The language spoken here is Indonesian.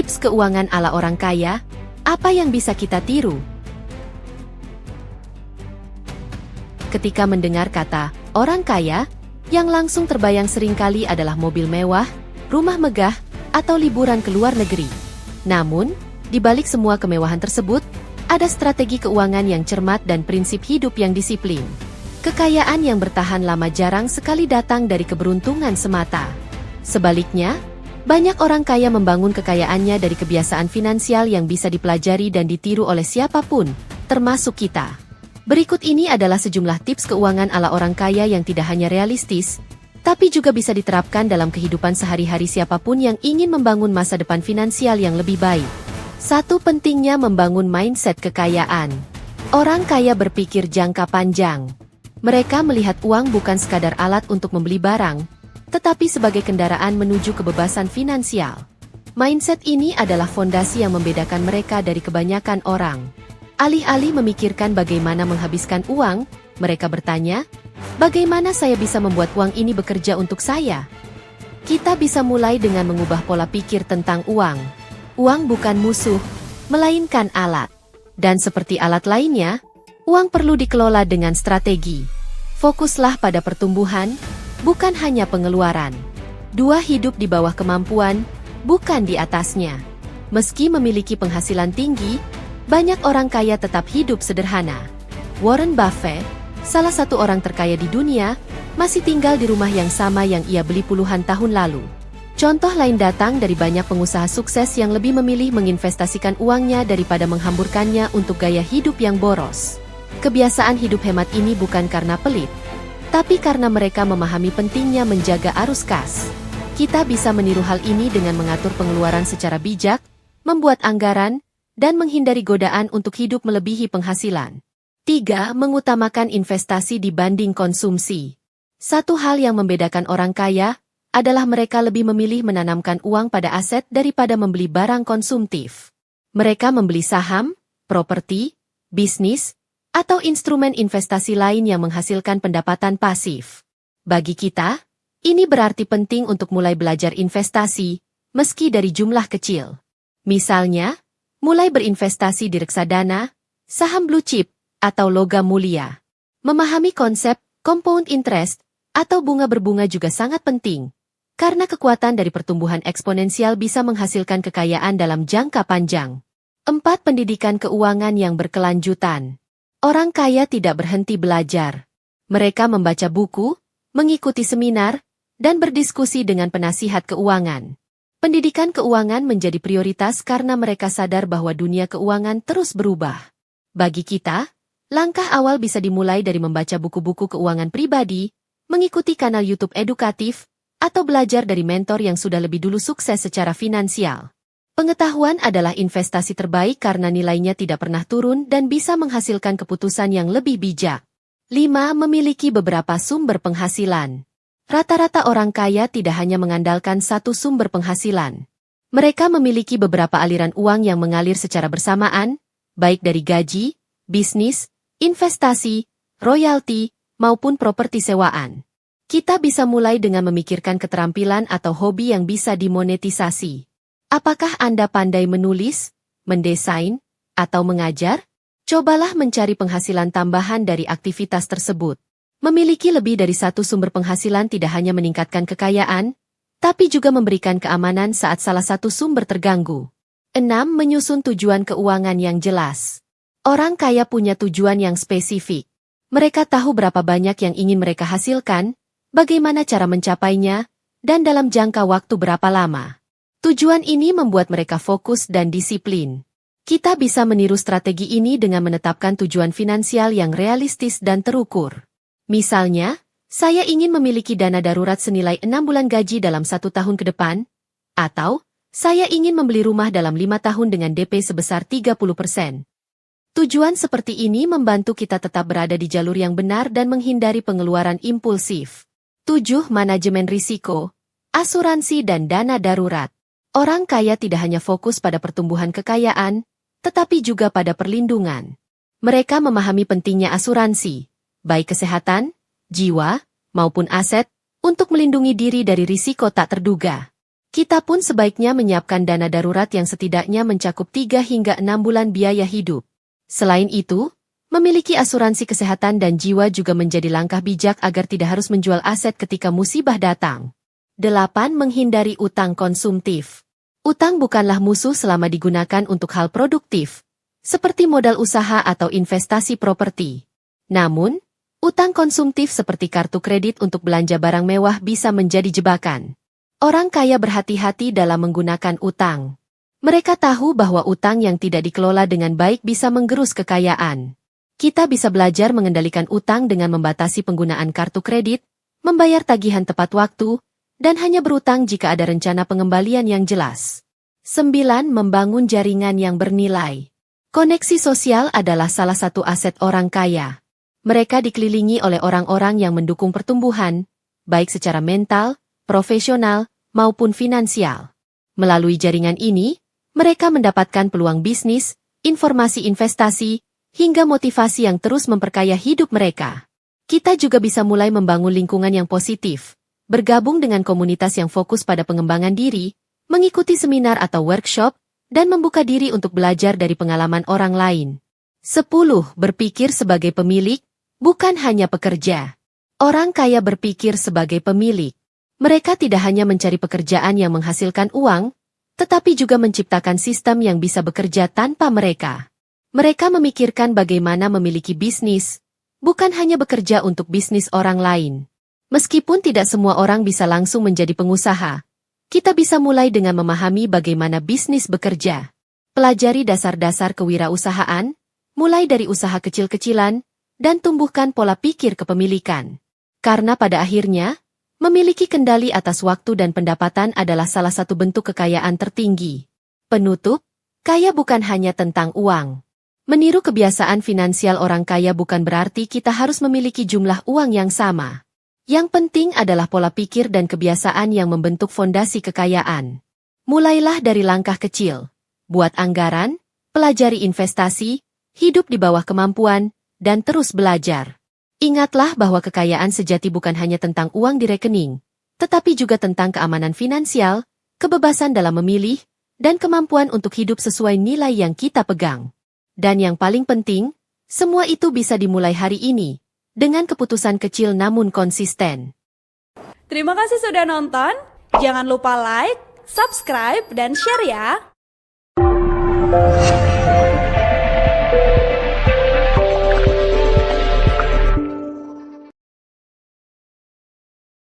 Tips keuangan ala orang kaya, apa yang bisa kita tiru? Ketika mendengar kata orang kaya, yang langsung terbayang seringkali adalah mobil mewah, rumah megah, atau liburan ke luar negeri. Namun, di balik semua kemewahan tersebut, ada strategi keuangan yang cermat dan prinsip hidup yang disiplin. Kekayaan yang bertahan lama jarang sekali datang dari keberuntungan semata. Sebaliknya, banyak orang kaya membangun kekayaannya dari kebiasaan finansial yang bisa dipelajari dan ditiru oleh siapapun, termasuk kita. Berikut ini adalah sejumlah tips keuangan ala orang kaya yang tidak hanya realistis, tapi juga bisa diterapkan dalam kehidupan sehari-hari siapapun yang ingin membangun masa depan finansial yang lebih baik. 1. Pentingnya membangun mindset kekayaan. Orang kaya berpikir jangka panjang. Mereka melihat uang bukan sekadar alat untuk membeli barang, tetapi sebagai kendaraan menuju kebebasan finansial. Mindset ini adalah fondasi yang membedakan mereka dari kebanyakan orang. Alih-alih memikirkan bagaimana menghabiskan uang, mereka bertanya, bagaimana saya bisa membuat uang ini bekerja untuk saya? Kita bisa mulai dengan mengubah pola pikir tentang uang. Uang bukan musuh, melainkan alat. Dan seperti alat lainnya, uang perlu dikelola dengan strategi. Fokuslah pada pertumbuhan, bukan hanya pengeluaran. 2. Hidup di bawah kemampuan, bukan di atasnya. Meski memiliki penghasilan tinggi, banyak orang kaya tetap hidup sederhana. Warren Buffett, salah satu orang terkaya di dunia, masih tinggal di rumah yang sama yang ia beli puluhan tahun lalu. Contoh lain datang dari banyak pengusaha sukses yang lebih memilih menginvestasikan uangnya daripada menghamburkannya untuk gaya hidup yang boros. Kebiasaan hidup hemat ini bukan karena pelit, tapi karena mereka memahami pentingnya menjaga arus kas. Kita bisa meniru hal ini dengan mengatur pengeluaran secara bijak, membuat anggaran, dan menghindari godaan untuk hidup melebihi penghasilan. 3. Mengutamakan investasi dibanding konsumsi. Satu hal yang membedakan orang kaya adalah mereka lebih memilih menanamkan uang pada aset daripada membeli barang konsumtif. Mereka membeli saham, properti, bisnis, atau instrumen investasi lain yang menghasilkan pendapatan pasif. Bagi kita, ini berarti penting untuk mulai belajar investasi, meski dari jumlah kecil. Misalnya, mulai berinvestasi di reksadana, saham blue chip, atau logam mulia. Memahami konsep compound interest atau bunga berbunga juga sangat penting, karena kekuatan dari pertumbuhan eksponensial bisa menghasilkan kekayaan dalam jangka panjang. 4. Pendidikan keuangan yang berkelanjutan. Orang kaya tidak berhenti belajar. Mereka membaca buku, mengikuti seminar, dan berdiskusi dengan penasihat keuangan. Pendidikan keuangan menjadi prioritas karena mereka sadar bahwa dunia keuangan terus berubah. Bagi kita, langkah awal bisa dimulai dari membaca buku-buku keuangan pribadi, mengikuti kanal YouTube edukatif, atau belajar dari mentor yang sudah lebih dulu sukses secara finansial. Pengetahuan adalah investasi terbaik karena nilainya tidak pernah turun dan bisa menghasilkan keputusan yang lebih bijak. 5. Memiliki beberapa sumber penghasilan. Rata-rata orang kaya tidak hanya mengandalkan satu sumber penghasilan. Mereka memiliki beberapa aliran uang yang mengalir secara bersamaan, baik dari gaji, bisnis, investasi, royalti, maupun properti sewaan. Kita bisa mulai dengan memikirkan keterampilan atau hobi yang bisa dimonetisasi. Apakah Anda pandai menulis, mendesain, atau mengajar? Cobalah mencari penghasilan tambahan dari aktivitas tersebut. Memiliki lebih dari satu sumber penghasilan tidak hanya meningkatkan kekayaan, tapi juga memberikan keamanan saat salah satu sumber terganggu. 6. Menyusun tujuan keuangan yang jelas. Orang kaya punya tujuan yang spesifik. Mereka tahu berapa banyak yang ingin mereka hasilkan, bagaimana cara mencapainya, dan dalam jangka waktu berapa lama. Tujuan ini membuat mereka fokus dan disiplin. Kita bisa meniru strategi ini dengan menetapkan tujuan finansial yang realistis dan terukur. Misalnya, saya ingin memiliki dana darurat senilai 6 bulan gaji dalam 1 tahun ke depan, atau saya ingin membeli rumah dalam 5 tahun dengan DP sebesar 30%. Tujuan seperti ini membantu kita tetap berada di jalur yang benar dan menghindari pengeluaran impulsif. 7. Manajemen risiko, asuransi dan dana darurat. Orang kaya tidak hanya fokus pada pertumbuhan kekayaan, tetapi juga pada perlindungan. Mereka memahami pentingnya asuransi, baik kesehatan, jiwa, maupun aset, untuk melindungi diri dari risiko tak terduga. Kita pun sebaiknya menyiapkan dana darurat yang setidaknya mencakup 3 hingga 6 bulan biaya hidup. Selain itu, memiliki asuransi kesehatan dan jiwa juga menjadi langkah bijak agar tidak harus menjual aset ketika musibah datang. 8. Menghindari utang konsumtif. Utang bukanlah musuh selama digunakan untuk hal produktif, seperti modal usaha atau investasi properti. Namun, utang konsumtif seperti kartu kredit untuk belanja barang mewah bisa menjadi jebakan. Orang kaya berhati-hati dalam menggunakan utang. Mereka tahu bahwa utang yang tidak dikelola dengan baik bisa menggerus kekayaan. Kita bisa belajar mengendalikan utang dengan membatasi penggunaan kartu kredit, membayar tagihan tepat waktu, dan hanya berutang jika ada rencana pengembalian yang jelas. 9. Membangun jaringan yang bernilai. Koneksi sosial adalah salah satu aset orang kaya. Mereka dikelilingi oleh orang-orang yang mendukung pertumbuhan, baik secara mental, profesional, maupun finansial. Melalui jaringan ini, mereka mendapatkan peluang bisnis, informasi investasi, hingga motivasi yang terus memperkaya hidup mereka. Kita juga bisa mulai membangun lingkungan yang positif, bergabung dengan komunitas yang fokus pada pengembangan diri, mengikuti seminar atau workshop, dan membuka diri untuk belajar dari pengalaman orang lain. 10. Berpikir sebagai pemilik, bukan hanya pekerja. Orang kaya berpikir sebagai pemilik. Mereka tidak hanya mencari pekerjaan yang menghasilkan uang, tetapi juga menciptakan sistem yang bisa bekerja tanpa mereka. Mereka memikirkan bagaimana memiliki bisnis, bukan hanya bekerja untuk bisnis orang lain. Meskipun tidak semua orang bisa langsung menjadi pengusaha, kita bisa mulai dengan memahami bagaimana bisnis bekerja. Pelajari dasar-dasar kewirausahaan, mulai dari usaha kecil-kecilan, dan tumbuhkan pola pikir kepemilikan. Karena pada akhirnya, memiliki kendali atas waktu dan pendapatan adalah salah satu bentuk kekayaan tertinggi. Penutup, kaya bukan hanya tentang uang. Meniru kebiasaan finansial orang kaya bukan berarti kita harus memiliki jumlah uang yang sama. Yang penting adalah pola pikir dan kebiasaan yang membentuk fondasi kekayaan. Mulailah dari langkah kecil. Buat anggaran, pelajari investasi, hidup di bawah kemampuan, dan terus belajar. Ingatlah bahwa kekayaan sejati bukan hanya tentang uang di rekening, tetapi juga tentang keamanan finansial, kebebasan dalam memilih, dan kemampuan untuk hidup sesuai nilai yang kita pegang. Dan yang paling penting, semua itu bisa dimulai hari ini, dengan keputusan kecil namun konsisten. Terima kasih sudah nonton, jangan lupa like, subscribe, dan share ya!